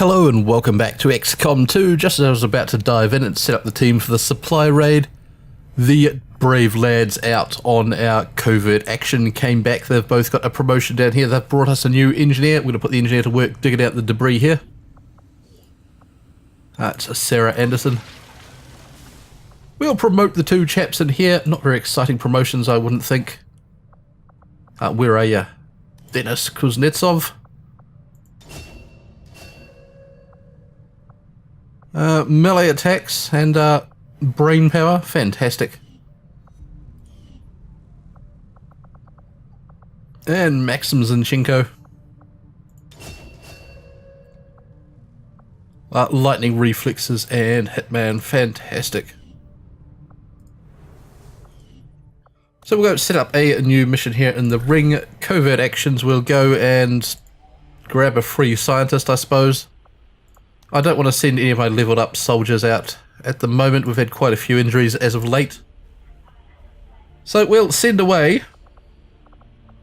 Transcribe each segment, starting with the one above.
Hello and welcome back to XCOM 2. Just as I was about to dive in and set up the team for the supply raid, the brave lads out on our covert action came back. They've both got a promotion down here. They've brought us a new engineer. We're going to put the engineer to work digging out the debris here. That's Sarah Anderson. We'll promote the two chaps in here. Not very exciting promotions, I wouldn't think. Where are you? Denis Kuznetsov. Melee attacks and brain power, fantastic. And Maxim Zinchenko. Lightning reflexes and Hitman, fantastic. So we'll go set up a new mission here in the ring. Covert actions, we'll go and grab a free scientist, I suppose. I don't want to send any of my leveled up soldiers out at the moment. We've had quite a few injuries as of late. So we'll send away.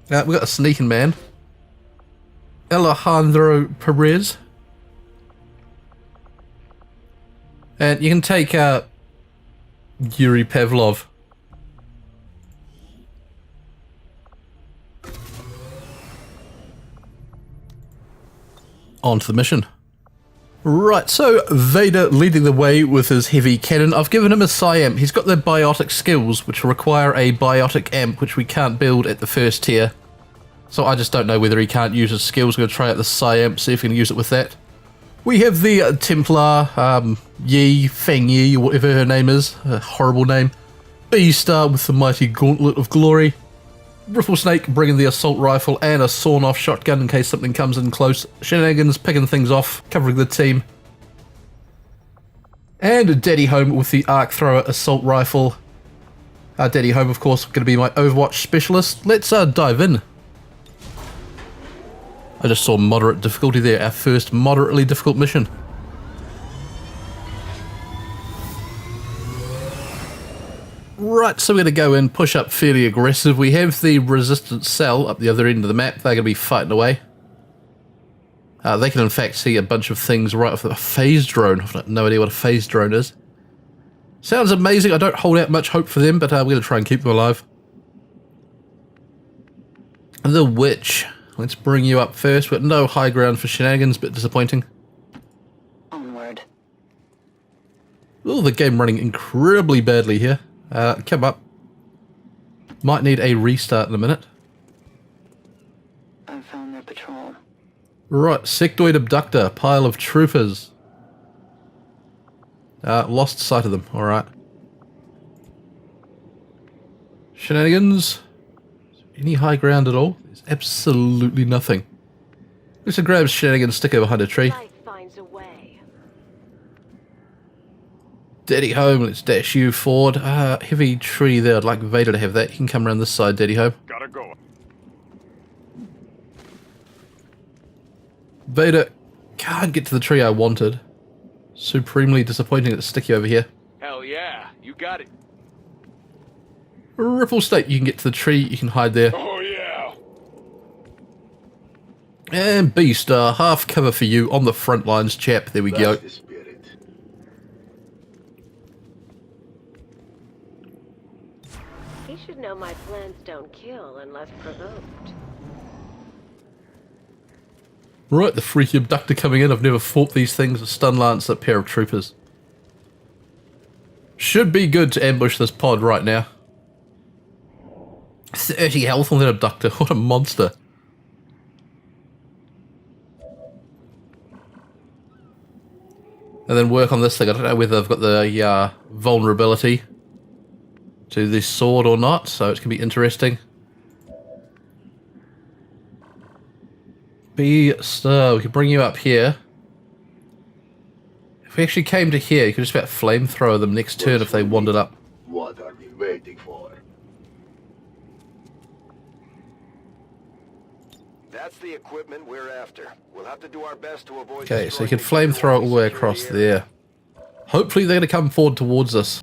We've got a sneaking man. Alejandro Perez. And you can take Yuri Pavlov. On to the mission. Right, so Vader leading the way with his heavy cannon. I've given him a Psi-Amp. He's got the biotic skills, which require a biotic amp, which we can't build at the first tier. So I just don't know whether he can't use his skills. We're going to try out the Psi-Amp, see if we can use it with that. We have the Templar, Yi, Feng Yi, whatever her name is. A horrible name. B-Star with the mighty Gauntlet of Glory. Riflesnake bringing the assault rifle and a sawn-off shotgun in case something comes in close. Shenanigans picking things off, covering the team. And Daddy Home with the arc thrower assault rifle. Daddy Home, of course, going to be my Overwatch specialist. Let's dive in. I just saw moderate difficulty there, our first moderately difficult mission. Right, so we're going to go in, push up fairly aggressive. We have the resistance cell up the other end of the map. They're going to be fighting away. They can in fact see a bunch of things right off the phase drone. I've no idea what a phase drone is. Sounds amazing. I don't hold out much hope for them, but we're going to try and keep them alive. The Witch. Let's bring you up first. We've got no high ground for Shenanigans, bit disappointing. Onward. Oh, the game running incredibly badly here. Come up. Might need a restart in a minute. I found their patrol. Right, sectoid abductor, pile of troopers. Lost sight of them, alright. Shenanigans. Any high ground at all? There's absolutely nothing. Let's grab Shenanigans, stick her behind a tree. Life finds a way. Daddy Home, let's dash you forward. Heavy tree there, I'd like Vader to have that. You can come around this side, Daddy Home. Gotta go. Vader can't get to the tree I wanted. Supremely disappointing it's sticky over here. Hell yeah, you got it. Ripple State, you can get to the tree, you can hide there. Oh yeah. And B-Star, half cover for you on the front lines, chap. There we go. The spirit. He should know my plans don't kill unless provoked. Right, the freaky abductor coming in. I've never fought these things. A stun lance, a pair of troopers. Should be good to ambush this pod right now. 30 health on that abductor. What a monster. And then work on this thing. I don't know whether I've got the vulnerability to this sword or not, so it's going to be interesting. B-Star, we could bring you up here. If we actually came to here, you could just about flamethrower them next turn if they wandered up. What are we waiting for? That's the equipment we're after. We'll have to do our best to avoid. Okay, so you can flamethrow it all the way across there. Hopefully they're going to come forward towards us.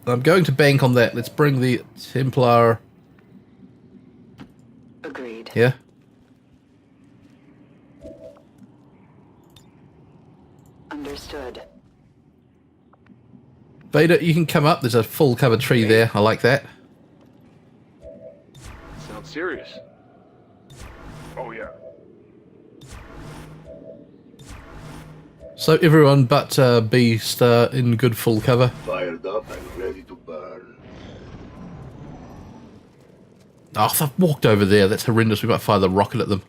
I'm going to bank on that. Let's bring the Templar. Agreed. Yeah. Understood. Vader, you can come up. There's a full cover tree there. I like that. Sounds serious. Oh yeah. So everyone but Beast in good full cover. Fired up and ready to burn. Oh, they've walked over there. That's horrendous. We might fire the rocket at them.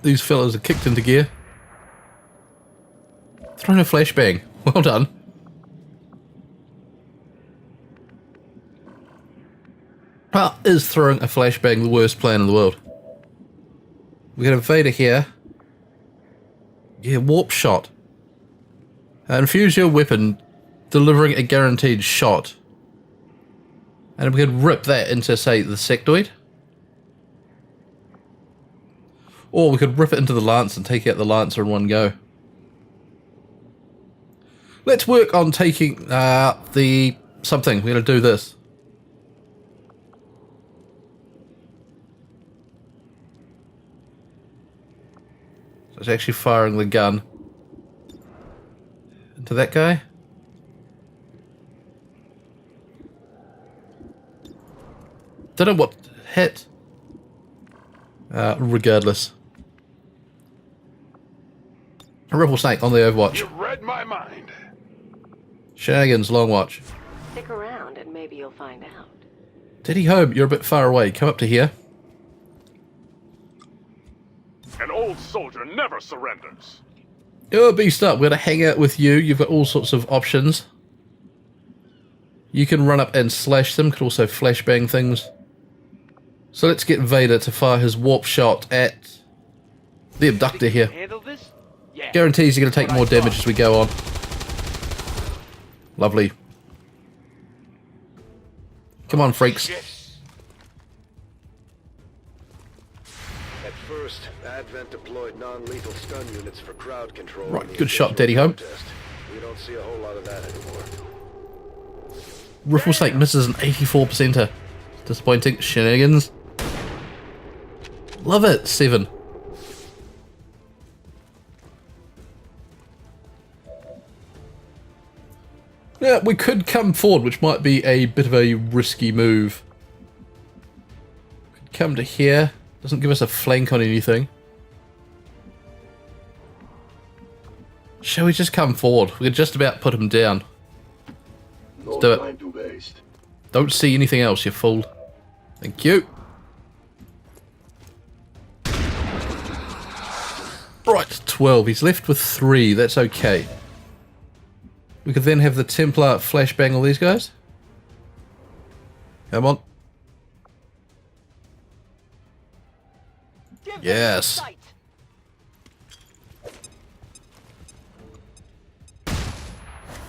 These fellas are kicked into gear. Thrown a flashbang. Well done. How is throwing a flashbang the worst plan in the world? We got a Vader here. Yeah, warp shot. Infuse your weapon, delivering a guaranteed shot. And we could rip that into, say, the sectoid. Or we could rip it into the lance and take out the lancer in one go. Let's work on taking the something. We're going to do this. So it's actually firing the gun into that guy. Don't know what hit. Regardless. A Ripple Snake on the Overwatch. You read my mind. Shenanigans, Long Watch. Stick around and maybe you'll find out. Teddy Home, you're a bit far away. Come up to here. An old soldier never surrenders. Oh, Beast Up, we're going to hang out with you. You've got all sorts of options. You can run up and slash them. Could also flashbang things. So let's get Vader to fire his warp shot at the abductor here. Handle this? Yeah. Guarantees you're going to take more damage as we go on. Lovely. Come on, freaks. Shit. At first, Advent deployed non-lethal stun units for crowd control. Right, in the good shot, occasional Daddy Home. protest. We don't see a whole lot of that anymore. Ripple Snake misses an 84%er. Disappointing. Shenanigans. Love it. 7. Yeah, we could come forward, which might be a bit of a risky move. Could come to here. Doesn't give us a flank on anything. Shall we just come forward? We could just about put him down. No do it. time to waste. Don't see anything else, you fool. Thank you. Right, 12. He's left with 3. That's okay. We could then have the Templar flashbang all these guys. Come on. Yes.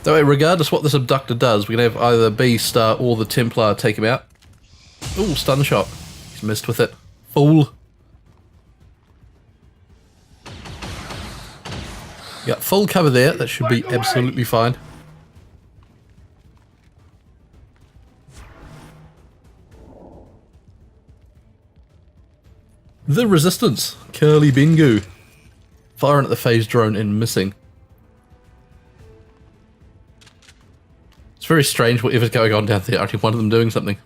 So regardless what this abductor does, we can have either Beast or the Templar take him out. Ooh, stun shot. He's missed with it. Fool. Yeah, full cover there. That should be absolutely fine. The Resistance. Curly Bengu. Firing at the phase drone and missing. It's very strange whatever's going on down there. Only one of them doing something.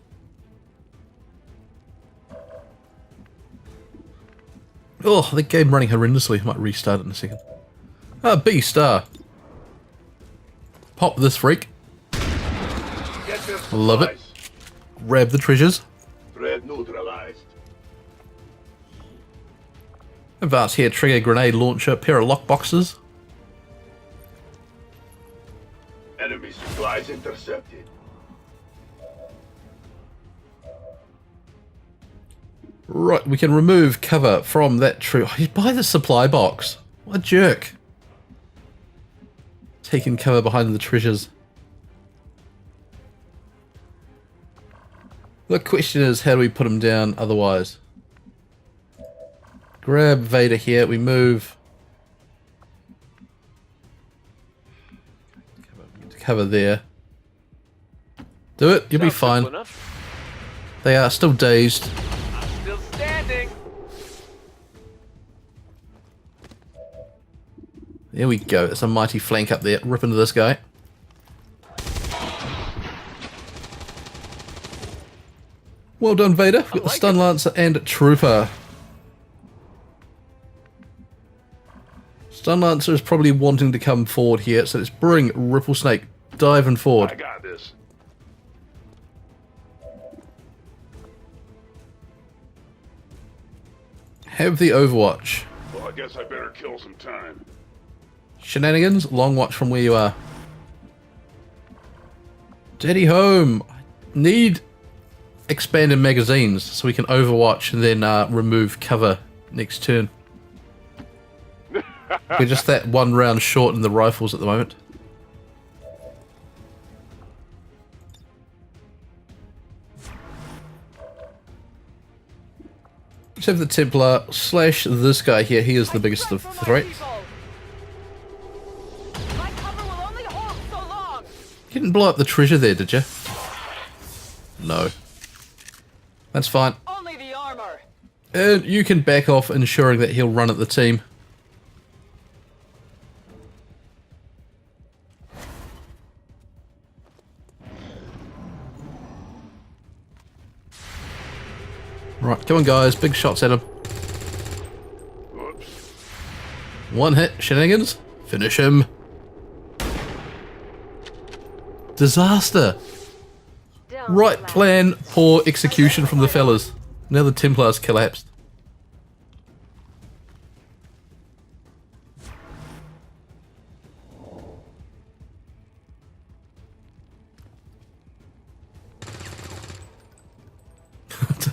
Oh, the game running horrendously. I might restart it in a second. Ah, B-Star. Pop this freak. Get this Love it. supplies. Grab the treasures. Threat neutralized. Advance here, trigger, grenade launcher, pair of lockboxes. Enemy supplies intercepted. Right, we can remove cover from that tree. Oh, you buy the supply box. What a jerk. Taking cover behind the treasures. The question is, how do we put him down otherwise? Grab Vader here, we move cover there. Do it, you'll be Sounds fine. simple enough. They are still dazed. I'm still standing. There we go. It's a mighty flank up there. Rip into this guy. Well done, Vader. We've got the Stun Lancer and Trooper. Stun Lancer is probably wanting to come forward here, so let's bring Ripple Snake diving forward. I got this. Have the Overwatch. Well, I guess I better kill some time. Shenanigans, long watch from where you are. Daddy home. I need expanded magazines so we can Overwatch and then remove cover next turn. We're just that one round short in the rifles at the moment. Let's have the Templar slash this guy here. He is the biggest of threats. You didn't blow up the treasure there, did you? No. That's fine. Only the armor. And you can back off, ensuring that he'll run at the team. Right, come on guys, big shots at him. Whoops. One hit, Shenanigans. Finish him. Disaster. Don't Right laugh. plan, poor execution from the fellas. Now the Templars collapsed.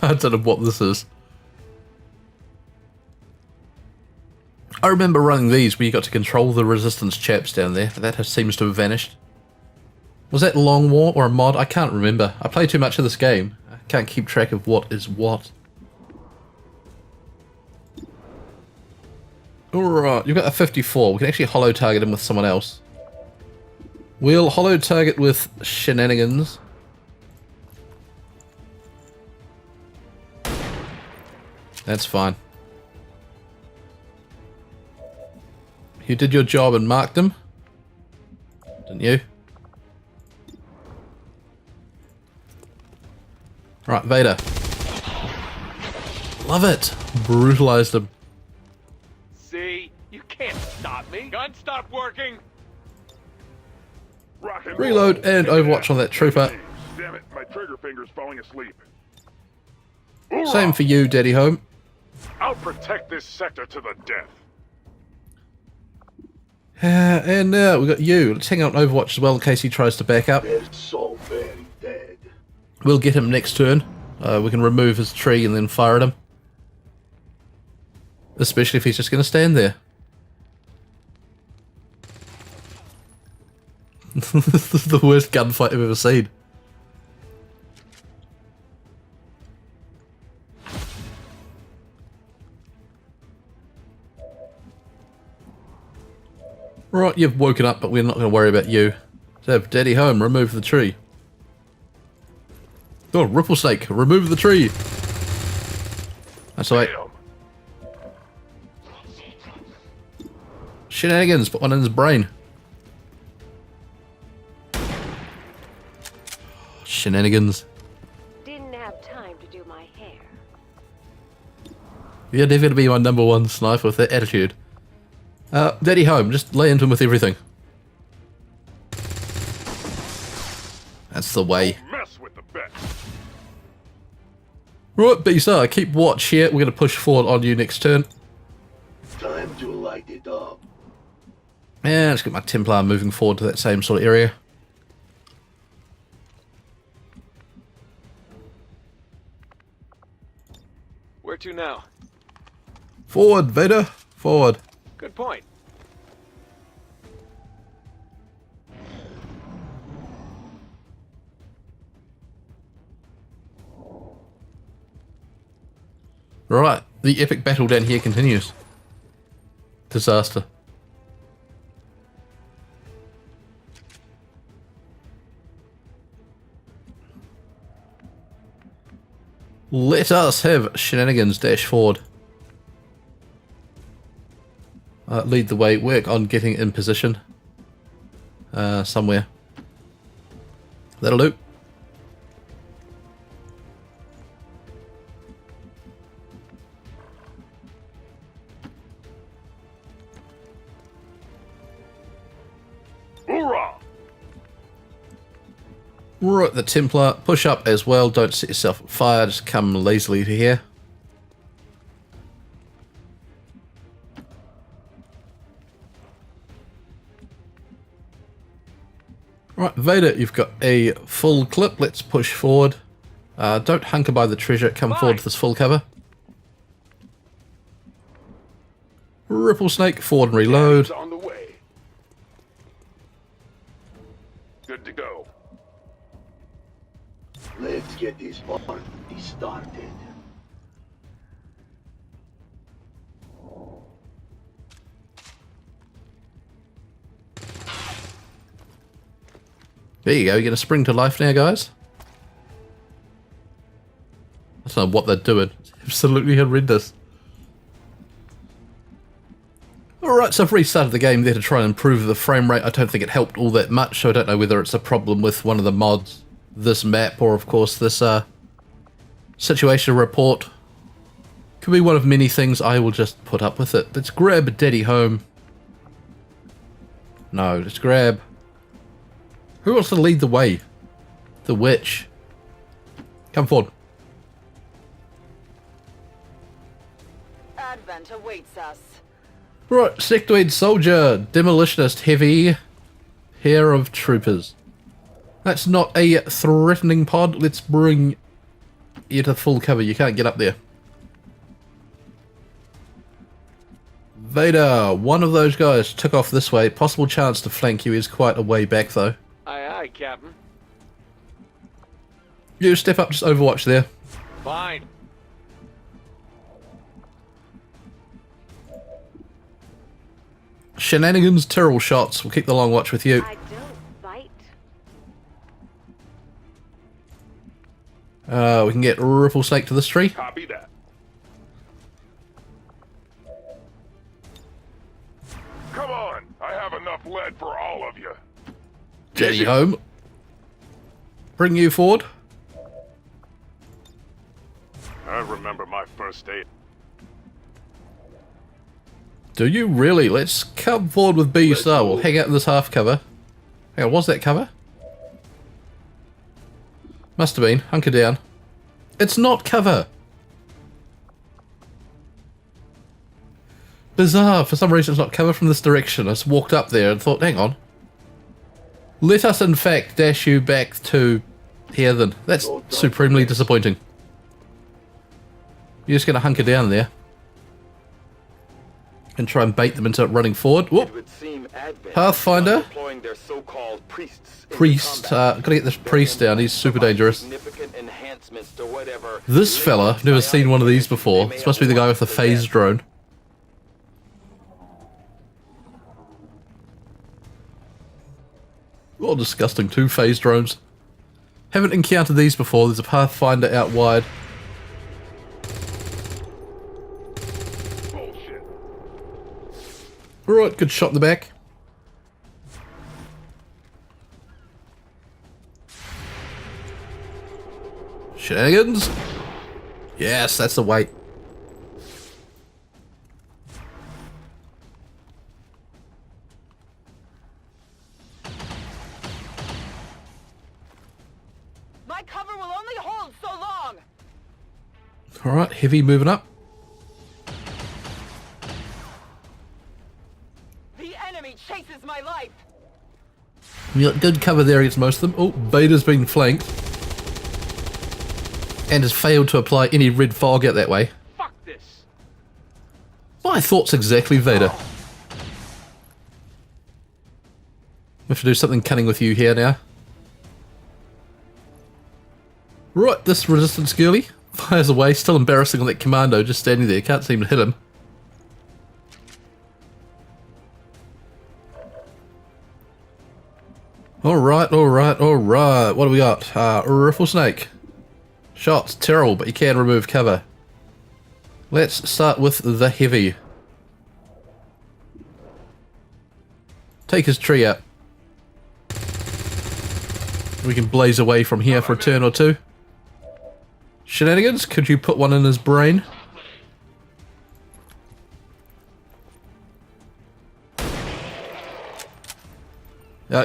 I don't know what this is. I remember running these where you got to control the resistance chaps down there. That seems to have vanished. Was that Long War or a mod? I can't remember. I play too much of this game. I can't keep track of what is what. Alright, you've got a 54. We can actually holo target him with someone else. We'll holo target with Shenanigans. That's fine. You did your job and marked them, didn't you? Right, Vader. Love it. Brutalized him. See? You can't stop me. Gun stopped working. Rock and Reload roll. and Overwatch on that trooper. Damn it, my trigger finger's falling asleep. Same for you, Daddy Home. I'll protect this sector to the death. And now we got you. Let's hang out on Overwatch as well in case he tries to back up. They're so very dead. We'll get him next turn. We can remove his tree and then fire at him. Especially if he's just going to stand there. This is the worst gunfight I've ever seen. Right, you've woken up, but we're not going to worry about you. So, Daddy Home, remove the tree. Oh, Ripple Snake, remove the tree. That's all right. Damn. Shenanigans, put one in his brain. Shenanigans. Didn't have time to do my hair. You're definitely going to be my number one sniper with that attitude. Daddy Home, just lay into him with everything. That's the way. Mess with the best. Right, B-Star, keep watch here. We're going to push forward on you next turn. Time to light it up. And let's get my Templar moving forward to that same sort of area. Where to now? Forward, Vader. Forward. Good point. Right, the epic battle down here continues. Disaster. Let us have shenanigans dash forward. Lead the way, work on getting in position. Somewhere. That'll do. Hoorah! Right, the Templar, push up as well, don't set yourself on fire, just come lazily to here. Right, Vader, you've got a full clip, let's push forward. Don't hunker by the treasure, come forward to this full cover. Ripple Snake, forward and reload. On the way. Good to go. Let's get this party started. There you go, you're going to spring to life now, guys. I don't know what they're doing. It's absolutely horrendous. Alright, so I've restarted the game there to try and improve the frame rate. I don't think it helped all that much, so I don't know whether it's a problem with one of the mods, this map, or of course this situation report. Could be one of many things. I will just put up with it. Let's grab Daddy home. No, let's grab... Who wants to lead the way? The witch. Come forward. Advent awaits us. Right, sectoid soldier, demolitionist, heavy, pair of troopers. That's not a threatening pod. Let's bring you to full cover. You can't get up there. Vader, one of those guys took off this way. Possible chance to flank you is quite a way back though. Aye, aye, Captain. You step up, just overwatch there. Fine. Shenanigans, Tyrrell shots. We'll keep the long watch with you. I don't bite. We can get Ripple Snake to this tree. Copy that. Come on! I have enough lead for all of you. Jetty home. Bring you forward. I remember my first date. Do you really? Let's come forward with B Star. We'll hang out in this half cover. Hang on, was that cover? Must have been. Hunker down. It's not cover. Bizarre. For some reason it's not cover from this direction. I just walked up there and thought, hang on. Let us in fact dash you back to here then. That's supremely disappointing. You're just going to hunker down there. And try and bait them into running forward. Whoop. It would seem Advent Pathfinder. is deploying their so-called priests in Priest. combat. Gotta get this priest down. He's super dangerous. Significant enhancements to whatever This fella, never seen one of these before. This must be the guy with the phase drone. Oh, disgusting. 2 phase drones. Haven't encountered these before. There's a Pathfinder out wide. Bullshit. Alright, good shot in the back. Shenanigans. Yes, that's the weight. My cover will only hold so long. Alright, heavy moving up. The enemy chases my life. You got good cover there against most of them. Oh, Vader's been flanked. And has failed to apply any red fog out that way. Fuck this. My thoughts exactly, Vader. We have to do something cunning with you here now. Right, this resistance girly fires away, still embarrassing on that commando just standing there, can't seem to hit him. Alright, alright, alright. What do we got? Riffle Snake. Shots, terrible, but you can remove cover. Let's start with the heavy. Take his tree out. We can blaze away from here for a turn or two. Shenanigans, could you put one in his brain?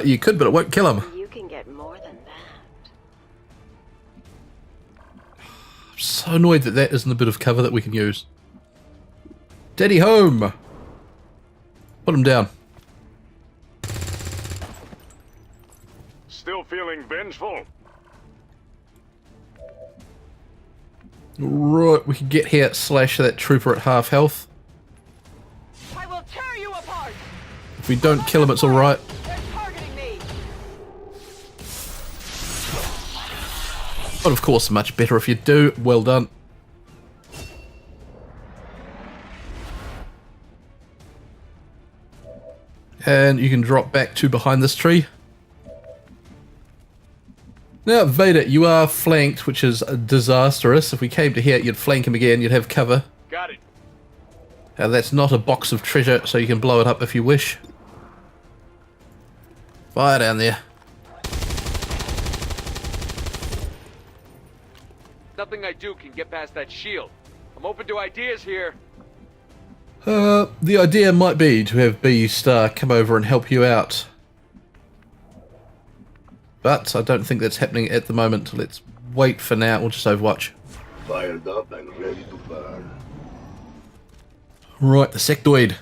You could, but it won't kill him. You can get more than that. I'm so annoyed that that isn't a bit of cover that we can use. Daddy home! Put him down. Still feeling vengeful? Right, we can get here, slash that trooper at half health. I will tear you apart. If we don't kill him, it's alright. They're targeting me. But of course, much better if you do. Well done. And you can drop back to behind this tree. Now, Vader, you are flanked, which is disastrous. If we came to here, you'd flank him again, you'd have cover. Got it. That's not a box of treasure, so you can blow it up if you wish. Fire down there. Nothing I do can get past that shield. I'm open to ideas here. The idea might be to have B-Star come over and help you out. But I don't think that's happening at the moment. Let's wait for now. We'll just overwatch. Fired up and ready to burn. Right, the sectoid.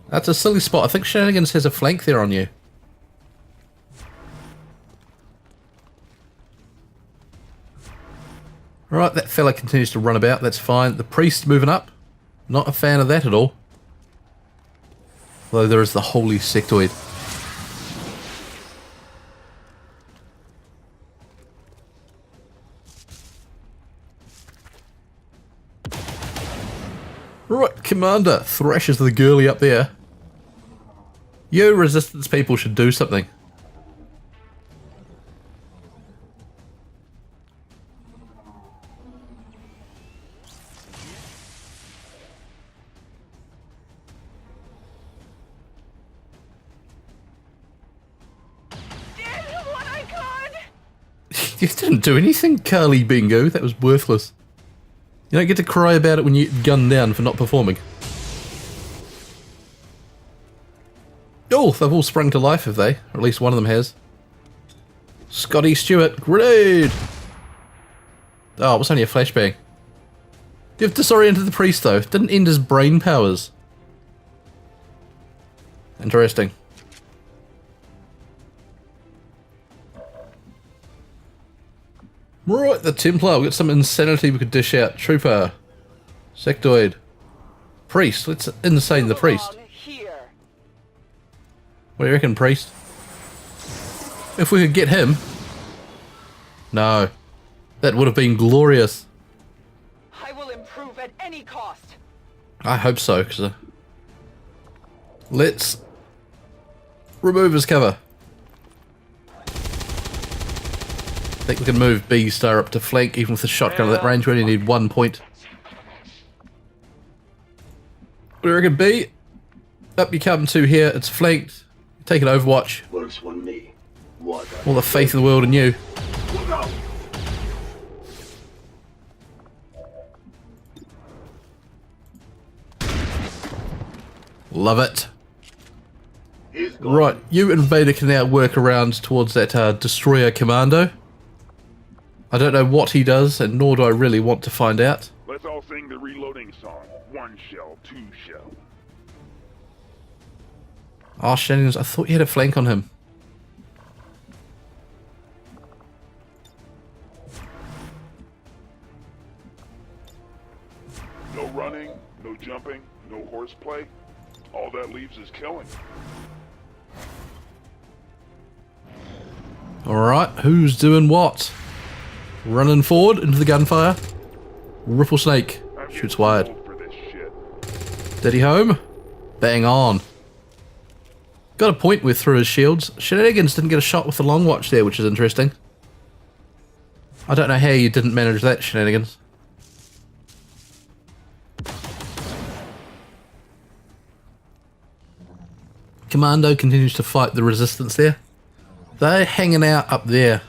That's a silly spot. I think Shenanigans has a flank there on you. Right, that fella continues to run about. That's fine. The priest moving up. Not a fan of that at all. Though there is the holy sectoid. Right, Commander thrashes the girlie up there. You resistance people should do something. Did what I could. You didn't do anything, Carly Bingo. That was worthless. You don't get to cry about it when you get gunned down for not performing. Oh, they've all sprung to life, have they? Or at least one of them has. Scotty Stewart, grenade! Oh, it was only a flashbang. You've disoriented the priest, though. Didn't end his brain powers. Interesting. Right, the Templar. We've got some insanity we could dish out. Trooper. Sectoid. Priest. Let's insane the priest. Here. What do you reckon, priest? If we could get him... No. That would have been glorious. I will improve at any cost. I hope so, because... Let's... remove his cover. I think we can move B-Star up to flank, even with the shotgun at that range. We only need 1 point. What do you reckon, B? Up you come to here. It's flanked. Take an overwatch. Works for me. What? All the faith in the world in you. Look out! Love it. He's gone. Right, you and Vader can now work around towards that Destroyer Commando. I don't know what he does, and nor do I really want to find out. Let's all sing the reloading song. 1 shell, 2 shell. Oh, Shenanigans, I thought you had a flank on him. No running, no jumping, no horseplay. All that leaves is killing. Alright, who's doing what? Running forward into the gunfire. Ripple Snake. I'm Shoots getting wide. old for this shit. Daddy home. Bang on. Got a point with through his shields. Shenanigans didn't get a shot with the long watch there, which is interesting. I don't know how you didn't manage that shenanigans. Commando continues to fight the resistance there. They're hanging out up there.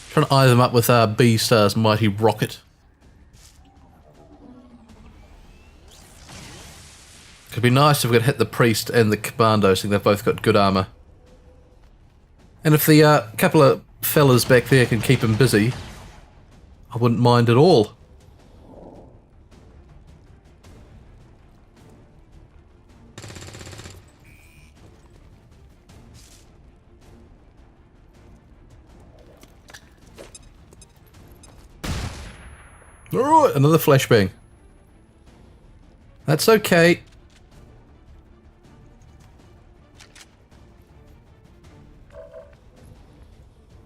Trying to eye them up with B-Star's mighty rocket. Could be nice if we could hit the priest and the commando, so they've both got good armor. And if the couple of fellas back there can keep him busy, I wouldn't mind at all. Alright, another flashbang. That's okay.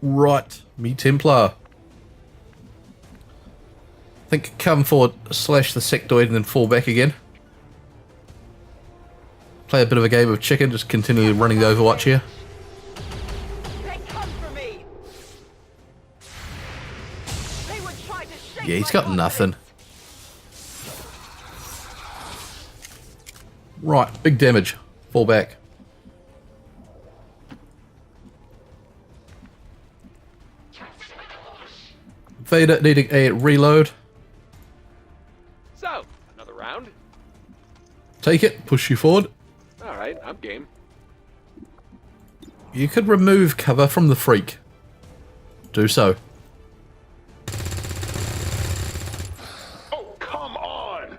Right, me Templar. I think come forward, slash the sectoid and then fall back again. Play a bit of a game of chicken, just continue running the Overwatch here. They come for me. They would try to shake Yeah, he's my got confidence. nothing. Right, big damage. Fall back. Vader needing a reload. So, another round? Take it, push you forward. Alright, I'm game. You could remove cover from the freak. Do so. Oh, come on!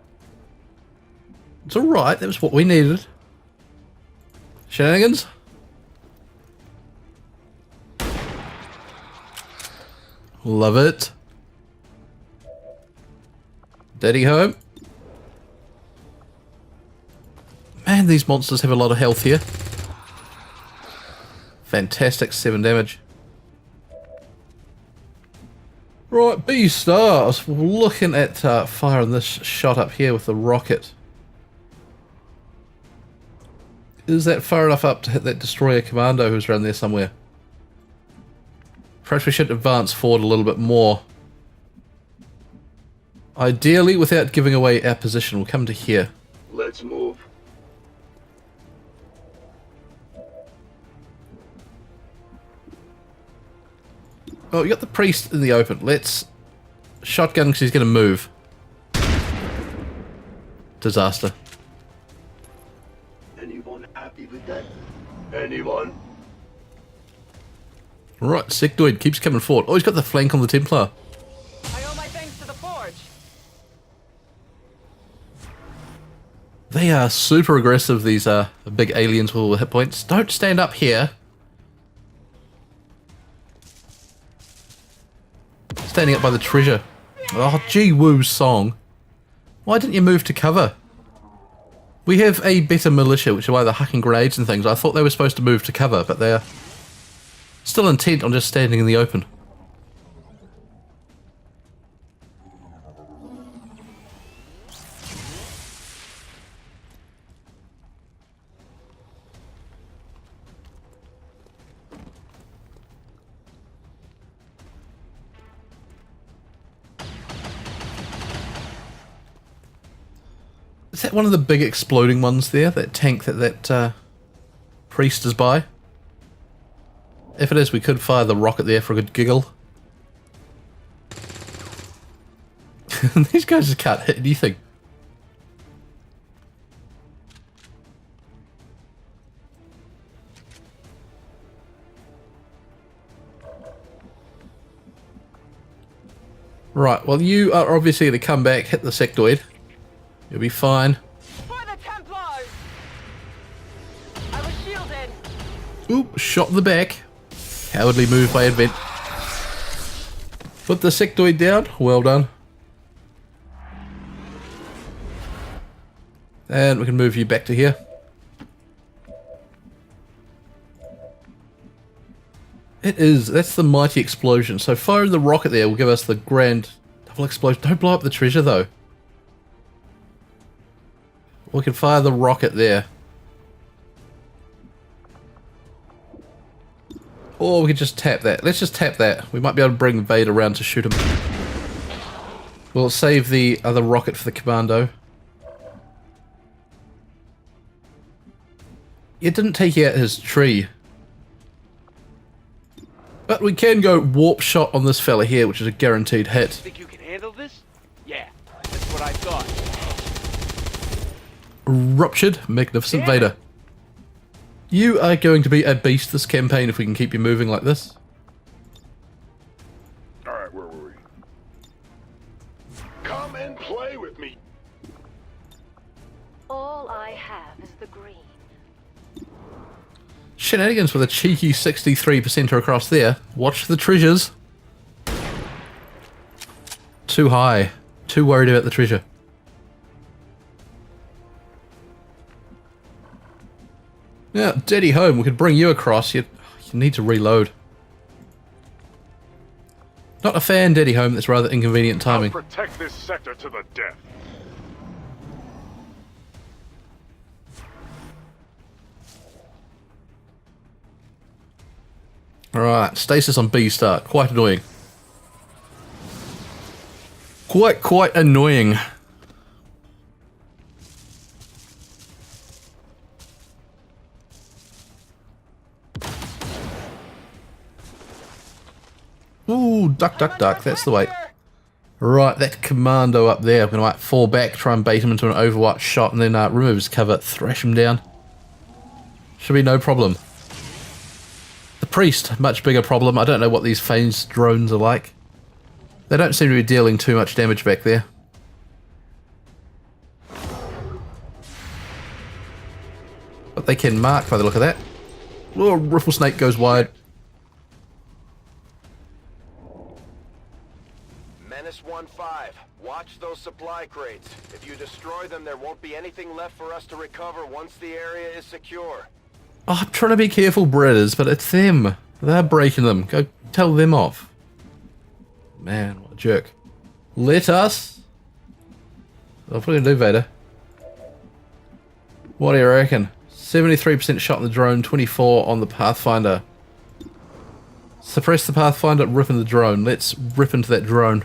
It's alright, that was what we needed. Shenanigans? Love it. Daddy home. Man, these monsters have a lot of health here. Fantastic, 7 damage. Right, B-Star. I was looking at firing this shot up here with the rocket. Is that far enough up to hit that destroyer commando who's around there somewhere? Perhaps we should advance forward a little bit more. Ideally, without giving away our position, we'll come to here. Let's move. Oh, you got the priest in the open. Let's shotgun because he's going to move. Disaster. Anyone happy with that? Anyone? Right, sectoid keeps coming forward. Oh, he's got the flank on the Templar. I owe my thanks to the Forge. They are super aggressive, these big aliens with all the hit points. Don't stand up here. Standing up by the treasure. Oh, gee woo song. Why didn't you move to cover? We have a better militia, which are why they're hucking grenades and things. I thought they were supposed to move to cover, but they're still intent on just standing in the open. Is that one of the big exploding ones there? That tank that priest is by? If it is, we could fire the rocket there for a good giggle. These guys just can't hit anything. Right, well you are obviously going to come back, hit the sectoid. You'll be fine. For the Templars! I was shielded. Oop, shot in the back. Cowardly move by Advent. Put the sectoid down. Well done. And we can move you back to here. It is. That's the mighty explosion. So firing the rocket there will give us the grand double explosion. Don't blow up the treasure though. We can fire the rocket there. Or we could just tap that. Let's just tap that. We might be able to bring Vader around to shoot him. We'll save the other rocket for the commando. It didn't take out his tree. But we can go warp shot on this fella here, which is a guaranteed hit. Think you can handle this? Yeah, that's what I thought. Ruptured, magnificent Vader. You are going to be a beast this campaign if we can keep you moving like this. Alright, where were we? Come and play with me. All I have is the green. Shenanigans with a cheeky 63%er across there. Watch the treasures. Too high. Too worried about the treasure. Now, Daddy Home, we could bring you across. You need to reload. Not a fan, Daddy Home. That's rather inconvenient I'll timing. protect this sector to the death. Alright, stasis on B star. Quite annoying. Quite annoying. Ooh, duck. That's the way. Right, that commando up there. I'm going to fall back, try and bait him into an overwatch shot, and then remove his cover, thrash him down. Should be no problem. The priest, much bigger problem. I don't know what these phased drones are like. They don't seem to be dealing too much damage back there. But they can mark by the look of that. Oh, Ripple Snake goes wide. Menace 1-5. Watch those supply crates. If you destroy them, there won't be anything left for us to recover once the area is secure. Oh, I'm trying to be careful, Bredders, but it's them. They're breaking them. Go tell them off. Man, what a jerk. Let us... Oh, what are we going to do, Vader? What do you reckon? 73% shot on the drone, 24 on the Pathfinder. Suppress the Pathfinder, rip into the drone. Let's rip into that drone.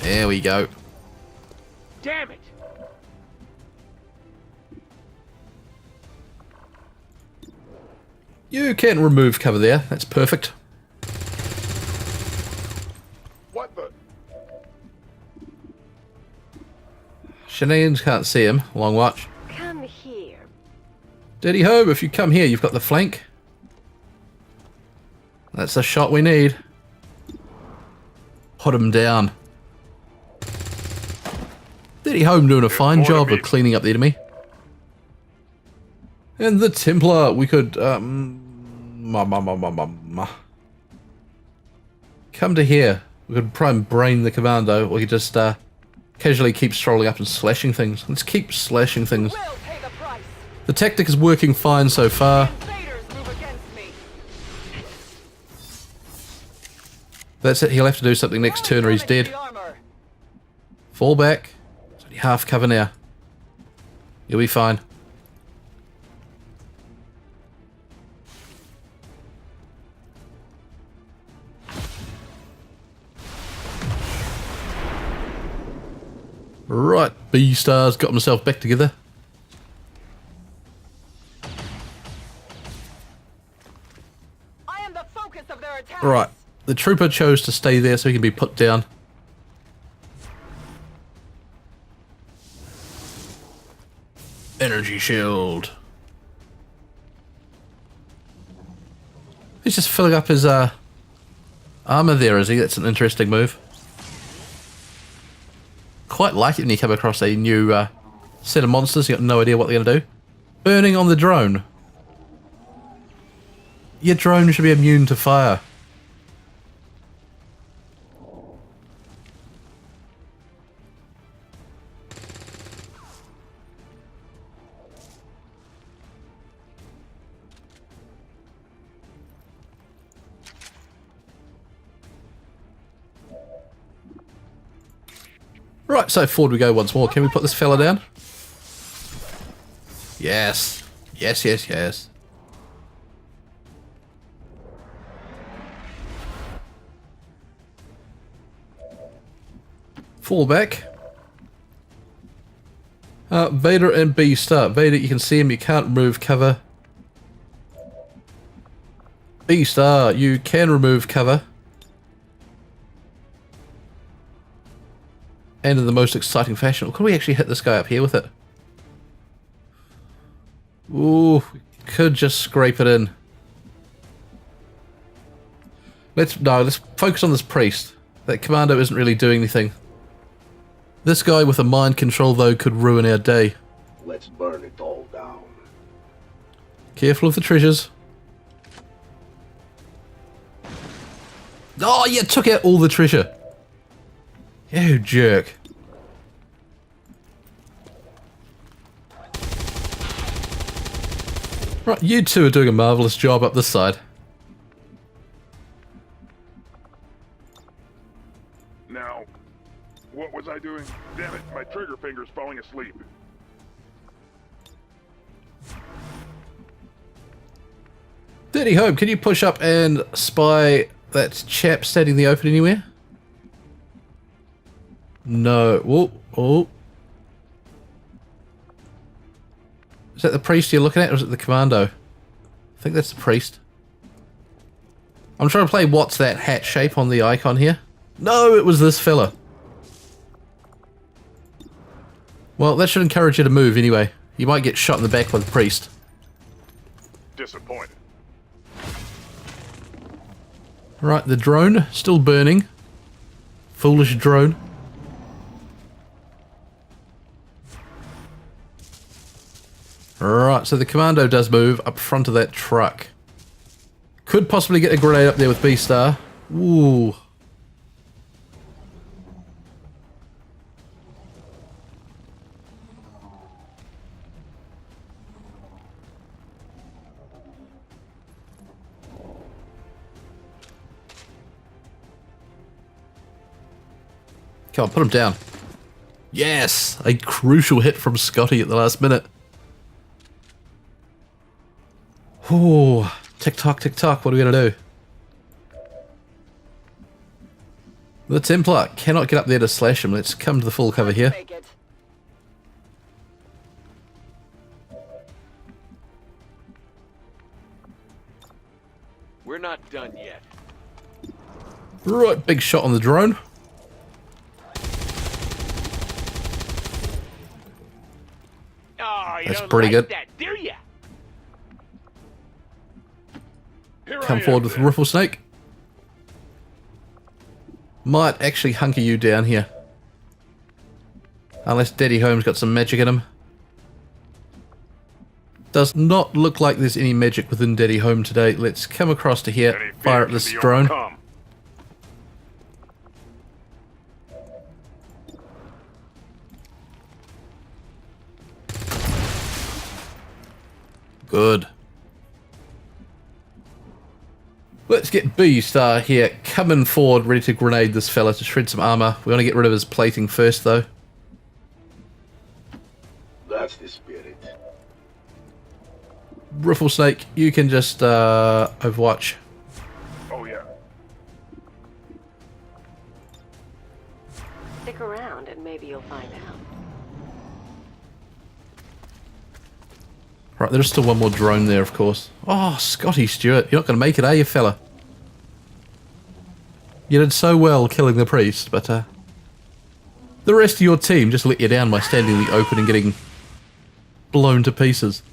There we go. Damn it! You can remove cover there. That's perfect. What the? Shenanigans can't see him. Long watch. Come here. Daddy Home, if you come here, you've got the flank. That's the shot we need. Put him down. Daddy Home doing a fine job of cleaning up the enemy. And the Templar, we could, come to here. We could try and brain the commando, or we could just, casually keep strolling up and slashing things. Let's keep slashing things. Will pay the price. The tactic is working fine so far. Invaders move against me. That's it, he'll have to do something next turn or he's Damage dead. the armor. Fall back. It's only half cover now. You'll be fine. Right, B-Star's got himself back together. I am the focus of their attack. Right, the trooper chose to stay there so he can be put down. Energy shield. He's just filling up his armor there, is he? That's an interesting move. Quite like it when you come across a new set of monsters, you got no idea what they're going to do. Burning on the drone. Your drone should be immune to fire. Right, so forward we go once more. Can we put this fella down? Yes. Yes. Fall back. Vader and B start. Vader, you can see him, you can't remove cover. B star, you can remove cover. And in the most exciting fashion. Could we actually hit this guy up here with it? Ooh, we could just scrape it in. Let's focus on this priest. That commando isn't really doing anything. This guy with a mind control, though, could ruin our day. Let's burn it all down. Careful of the treasures. Oh, yeah, took out all the treasure. You jerk. Right, you two are doing a marvellous job up this side. Now, what was I doing? Damn it, my trigger finger's falling asleep. Dirty Home, can you push up and spy that chap standing in the open anywhere? No. Oh, oh. Is that the priest you're looking at, or is it the commando? I think that's the priest. I'm trying to play what's that hat shape on the icon here. No, it was this fella. Well, that should encourage you to move anyway. You might get shot in the back by the priest. Disappointed. Right, the drone, still burning. Foolish drone. Right, so the commando does move up front of that truck. Could possibly get a grenade up there with B-Star. Ooh. Come on, put him down. Yes! A crucial hit from Scotty at the last minute. Ooh. Tick-tock, tick-tock. What are we going to do? The Templar cannot get up there to slash him. Let's come to the full cover here. Make it. We're not done yet. Right, big shot on the drone. Oh, you That's don't pretty like good. that, do ya? Here I Come am, forward with then. Ripple Snake. Might actually hunker you down here. Unless Daddy Home's got some magic in him. Does not look like there's any magic within Daddy Home today. Let's come across to here, Any fire fear at can this be drone. overcome. Good. Let's get B-Star here, coming forward, ready to grenade this fella to shred some armor. We want to get rid of his plating first, though. That's the spirit. Riffle Snake, you can just overwatch. Oh yeah. Stick around and maybe you'll find out. Right, there's still one more drone there, of course. Oh, Scotty Stewart, you're not going to make it, are you, fella? You did so well killing the priest, but the rest of your team just let you down by standing in the open and getting blown to pieces.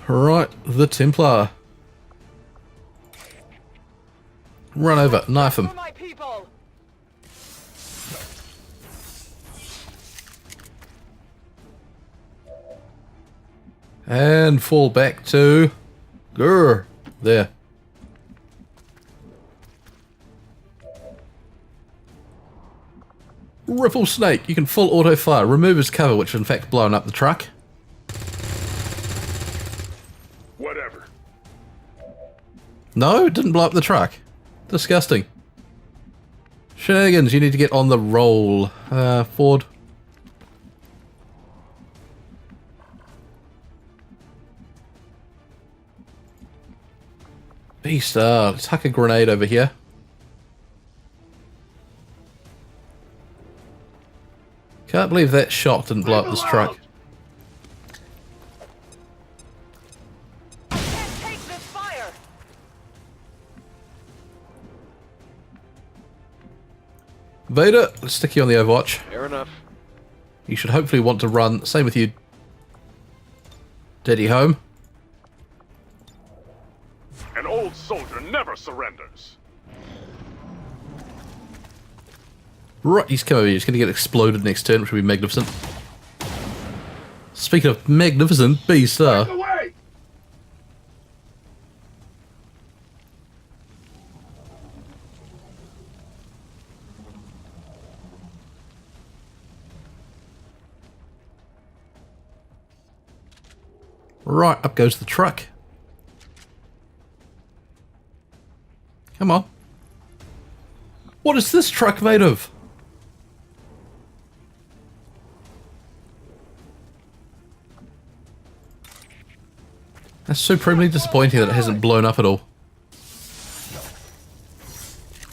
Right, the Templar. Run over, knife him. For my people. And fall back to... Grr. There. Ripple Snake, you can full auto fire. Remove his cover, which in fact blown up the truck. Whatever. No, it didn't blow up the truck. Disgusting. Shenanigans, you need to get on the roll. Ford. Beast, let's huck a grenade over here. Can't believe that shot didn't blow up this truck. I can't take this fire. Vader, let's stick you on the Overwatch. Fair enough. You should hopefully want to run. Same with you, Daddy Home. An old soldier never surrenders. Right, he's coming over here. He's going to get exploded next turn, which will be magnificent. Speaking of magnificent, B-Star. Away! Right, up goes the truck. Come on. What is this truck made of? That's supremely disappointing that it hasn't blown up at all.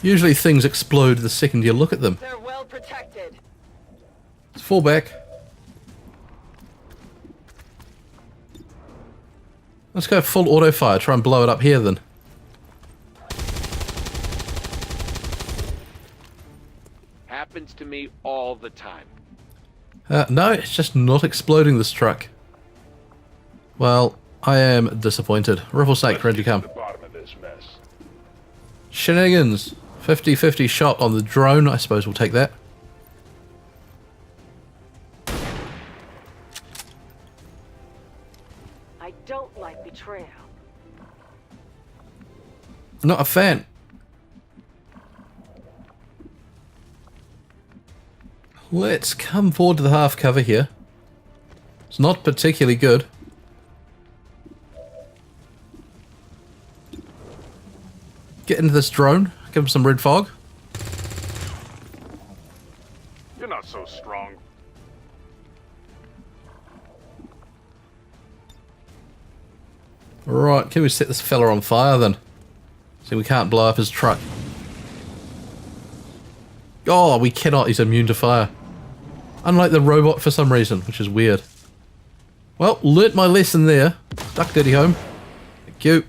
Usually things explode the second you look at them. They're well protected. Let's fall back. Let's go full auto fire, try and blow it up here then. Happens to me all the time. No, it's just not exploding this truck. Well, I am disappointed. Riffle Snake, ready to come. The bottom of this mess. Shenanigans. 50-50 shot on the drone. I suppose we'll take that. I don't like betrayal. Not a fan. Let's come forward to the half cover here. It's not particularly good. Get into this drone. Give him some red fog. You're not so strong. Right, can we set this fella on fire then? See, we can't blow up his truck. Oh, we cannot. He's immune to fire. Unlike the robot for some reason, which is weird. Well, learnt my lesson there. Duck Daddy Home. Thank you.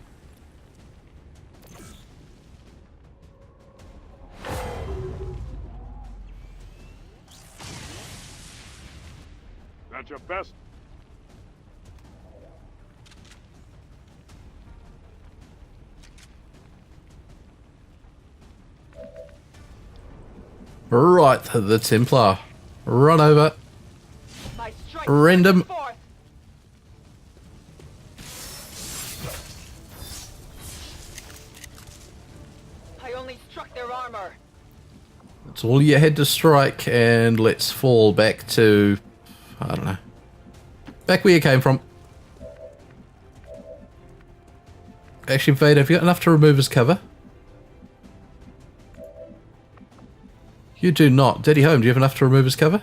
That's your best. Right, the Templar. Run over. My strike Random. forth. I only struck their armor. That's all you had to strike, and let's fall back to... I don't know. Back where you came from. Actually, Vader, have you got enough to remove his cover? You do not. Daddy Home, do you have enough to remove his cover?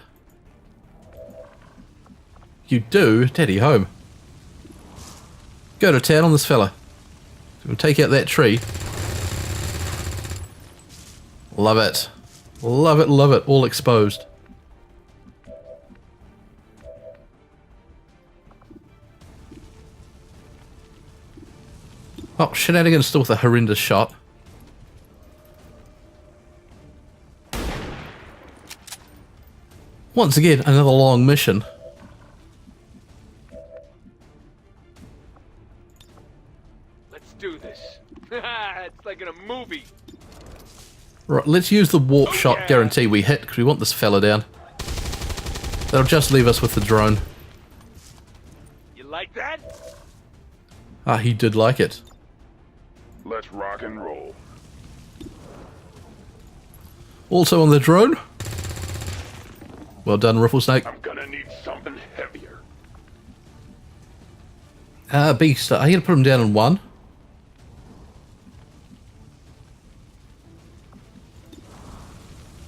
You do? Daddy Home. Go to town on this fella. We'll take out that tree. Love it. Love it, love it. All exposed. Oh, Shenanigans still with a horrendous shot. Once again, another long mission. Let's do this. It's like in a movie. Right, let's use the warp shot guarantee we hit, because we want this fella down. That'll just leave us with the drone. You like that? Ah, he did like it. Let's rock and roll. Also on the drone. Well done, Riffle Snake. I'm gonna need something heavier. Beast, are you going to put him down in one?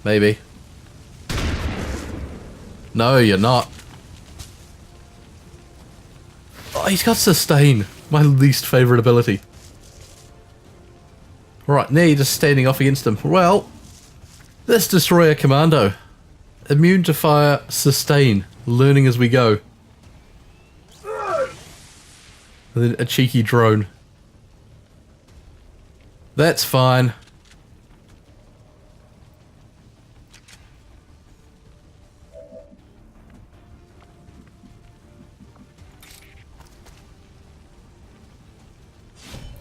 Maybe. No, you're not. Oh, he's got sustain. My least favourite ability. Right, now you're just standing off against them. Well, this destroyer commando. Immune to fire, sustain. Learning as we go. And then a cheeky drone. That's fine.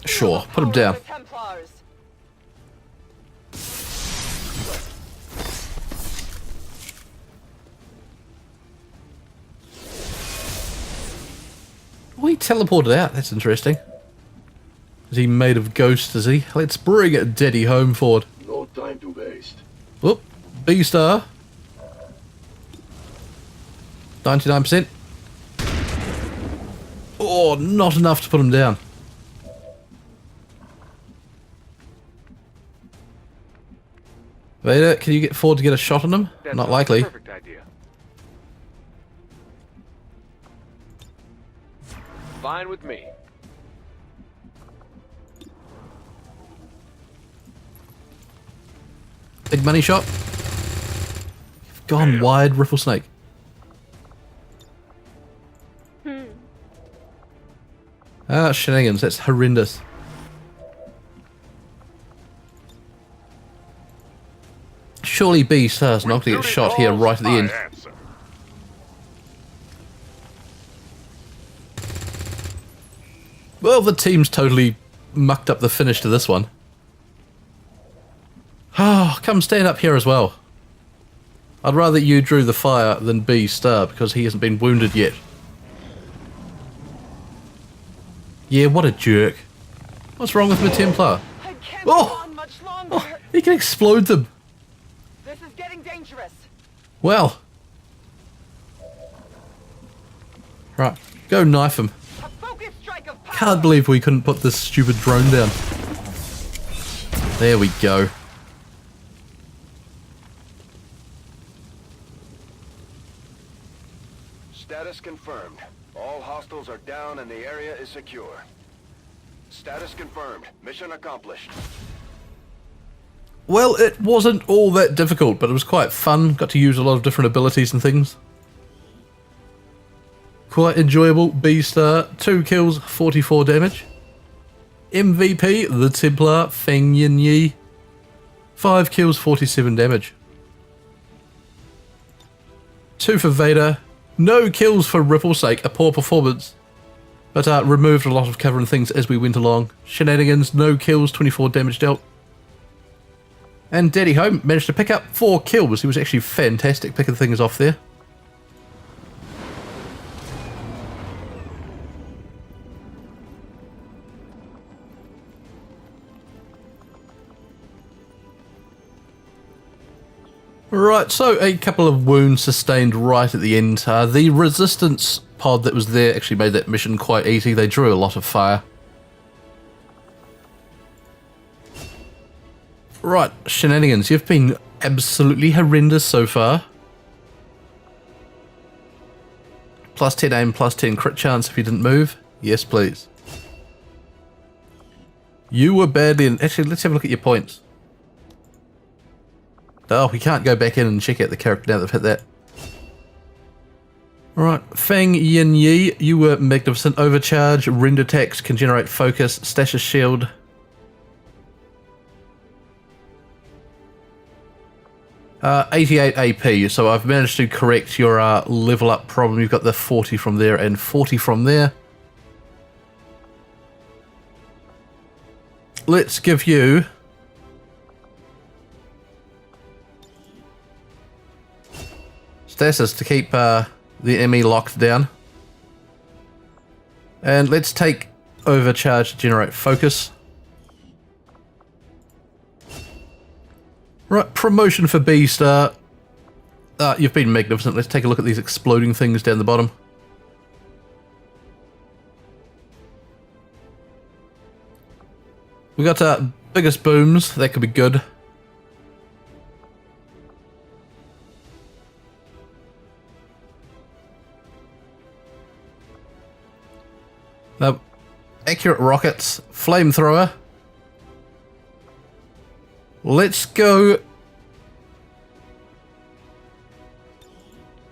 Sure, put him down. Templars. We teleported out, that's interesting. Is he made of ghost, is he? Let's bring it Daddy home forward. No time to waste. Whoop, B-star. 99%. Oh, not enough to put him down. Vader, can you get forward to get a shot on him? That's Not a likely. Perfect idea. Fine with me. Big money shot. Gone wide, Riffle Snake. Ah, shenanigans, that's horrendous. Surely B-star's not going to get shot here right at the end. Well, the team's totally mucked up the finish to this one. Oh, come stand up here as well. I'd rather you drew the fire than B-star because he hasn't been wounded yet. Yeah, what a jerk. What's wrong with my Templar? I can't Oh! go on much longer. Oh, he can explode them. This is getting dangerous. Well. Right, go knife him. A focus strike of power. Can't believe we couldn't put this stupid drone down. There we go. Status confirmed. All hostiles are down and the area is secure. Status confirmed. Mission accomplished. Well, it wasn't all that difficult, but it was quite fun. Got to use a lot of different abilities and things. Quite enjoyable. B-star, 2 kills, 44 damage. MVP, the Templar, Feng Yin Yi, 5 kills, 47 damage. 2 for Vader, no kills for Ripple's sake, a poor performance. But removed a lot of cover and things as we went along. Shenanigans, no kills, 24 damage dealt. And Daddy Home managed to pick up 4 kills. He was actually fantastic picking things off there. Right, so a couple of wounds sustained right at the end. The resistance pod that was there actually made that mission quite easy. They drew a lot of fire. Right, shenanigans. You've been absolutely horrendous so far. Plus 10 aim, plus 10 crit chance if you didn't move. Yes, please. You were badly... Actually, let's have a look at your points. Oh, we can't go back in and check out the character now that they've hit that. Alright, Feng Yin Yi, you were magnificent. Overcharge, render attacks, can generate focus, stash a shield. Uh, 88 AP, so I've managed to correct your level up problem. You've got the 40 from there and 40 from there. Let's give you... stasis to keep the enemy locked down. And let's take overcharge to generate focus. Right, promotion for B-star. You've been magnificent. Let's take a look at these exploding things down the bottom. We got biggest booms. That could be good. Now, accurate rockets, flamethrower. Let's go.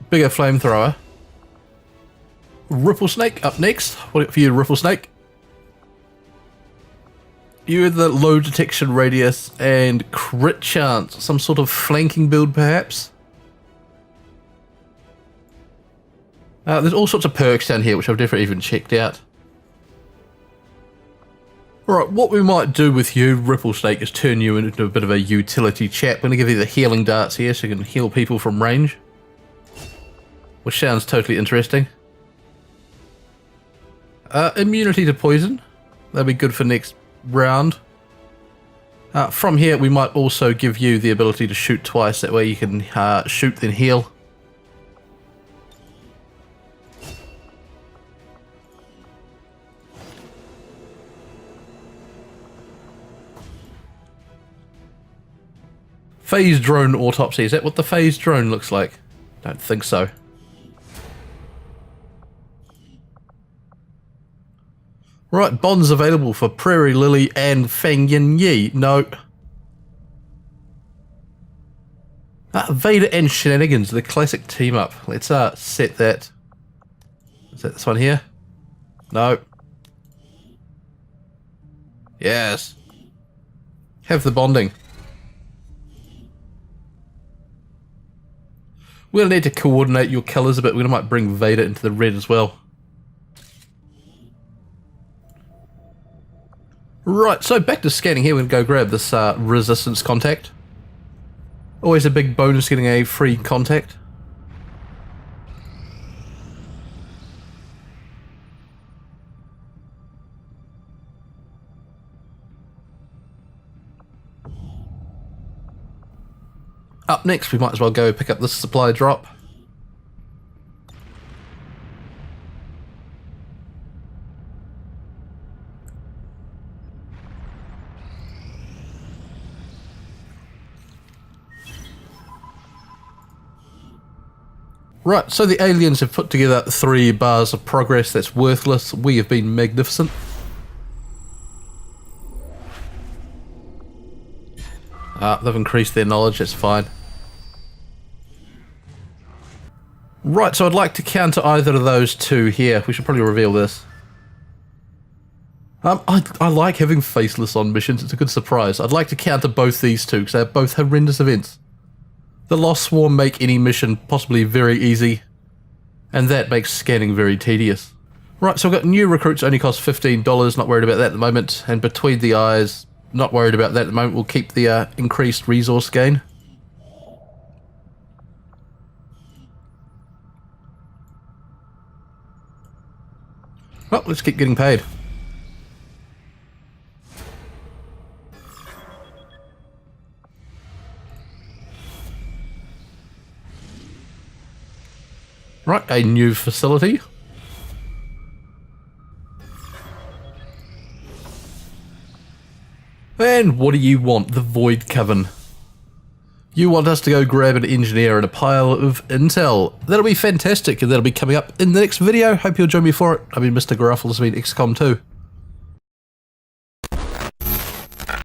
Bigger flamethrower. Ripple Snake up next. What got for you, Ripple Snake? You have the low detection radius and crit chance. Some sort of flanking build, perhaps? There's all sorts of perks down here, which I've never even checked out. Alright, what we might do with you, Ripple Snake, is turn you into a bit of a utility chap. I'm going to give you the healing darts here so you can heal people from range. Which sounds totally interesting. Immunity to poison. That'll be good for next round. From here, we might also give you the ability to shoot twice. That way you can shoot then heal. Phase drone autopsy. Is that what the phase drone looks like? Don't think so. Right, bonds available for Prairie Lily and Fang Yin Yi. No. Vader and Shenanigans, the classic team up. Let's set that. Is that this one here? No. Yes. Have the bonding. We're going to need to coordinate your colours a bit. We might bring Vader into the red as well. Right, so back to scanning here. We're going to go grab this resistance contact. Always a big bonus getting a free contact. Up next, we might as well go pick up this supply drop. Right, so the aliens have put together 3 bars of progress. That's worthless. We have been magnificent. They've increased their knowledge, that's fine. Right, so I'd like to counter either of those 2 here. We should probably reveal this. I like having Faceless on missions. It's a good surprise. I'd like to counter both these 2 because they're both horrendous events. The Lost Swarm make any mission possibly very easy, and that makes scanning very tedious. Right, so I've got new recruits only cost $15, not worried about that at the moment, and Between the Eyes, not worried about that at the moment. We'll keep the increased resource gain. Well, let's keep getting paid. Right, a new facility. And what do you want? The Void Coven. You want us to go grab an engineer and a pile of intel. That'll be fantastic, and that'll be coming up in the next video. Hope you'll join me for it. I've been Mr. Gruffle, this has been XCOM 2.